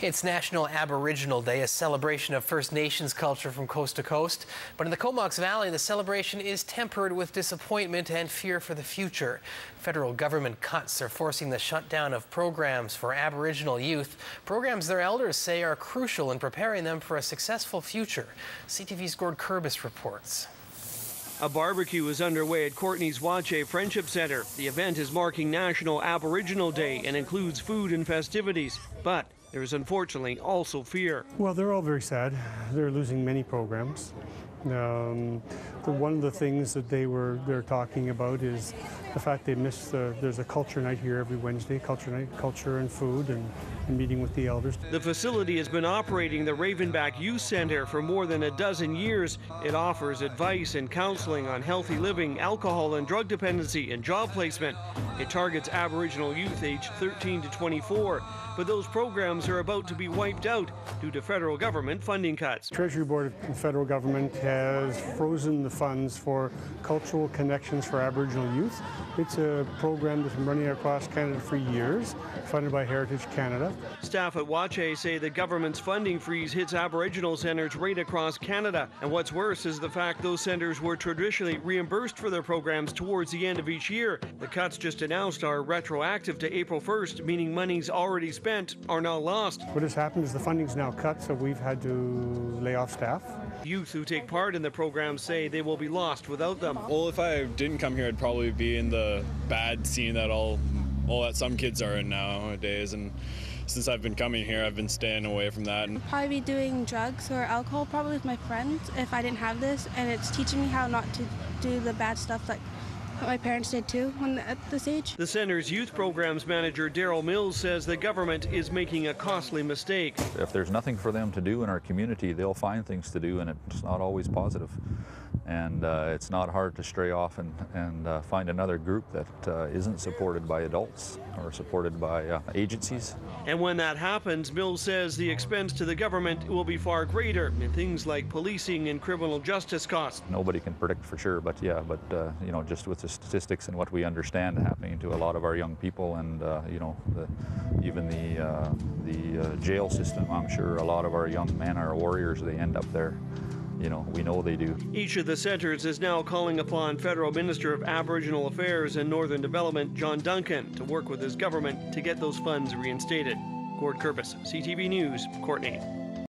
It's National Aboriginal Day, a celebration of First Nations culture from coast to coast. But in the Comox Valley, the celebration is tempered with disappointment and fear for the future. Federal government cuts are forcing the shutdown of programs for Aboriginal youth, programs their elders say are crucial in preparing them for a successful future. CTV's Gord Kurbis reports. A barbecue is underway at Courtney's Wache Friendship Centre. The event is marking National Aboriginal Day and includes food and festivities. But there is unfortunately also fear. Well, they're all very sad. They're losing many programs. One of the things that they're talking about is the fact they miss there's a culture night here every Wednesday, culture night, culture and food and meeting with the elders. The facility has been operating the Ravenback Youth Centre for more than a dozen years. It offers advice and counseling on healthy living, alcohol and drug dependency, and job placement. It targets Aboriginal youth aged 13 to 24. But those programs are about to be wiped out due to federal government funding cuts. Treasury Board of federal government has frozen the funds for cultural connections for Aboriginal youth. It's a program that's been running across Canada for years, funded by Heritage Canada. Staff at Wache say the government's funding freeze hits Aboriginal centres right across Canada. And what's worse is the fact those centres were traditionally reimbursed for their programs towards the end of each year. The cuts just announced are retroactive to April 1st, meaning money's already spent are now lost. What has happened is the funding's now cut, so we've had to lay off staff. Youth who take part in the program say they will be lost without them. Well, if I didn't come here, I'd probably be in the bad scene that that some kids are in nowadays. And since I've been coming here, I've been staying away from that. I'd probably be doing drugs or alcohol, probably with my friends, if I didn't have this. And it's teaching me how not to do the bad stuff like what my parents did too at this age. The center's youth programs manager Daryl Mills says the government is making a costly mistake. If there's nothing for them to do in our community, they'll find things to do, and it's not always positive. And it's not hard to stray off and find another group that isn't supported by adults or supported by agencies. And when that happens, Mills says the expense to the government will be far greater in things like policing and criminal justice costs. Nobody can predict for sure, but yeah, just with the statistics and what we understand happening to a lot of our young people, and even the jail system, I'm sure a lot of our young men are warriors. They end up there. We know they do. Each of the centres is now calling upon Federal Minister of Aboriginal Affairs and Northern Development, John Duncan, to work with his government to get those funds reinstated. Gord Kurbis, CTV News, Courtney.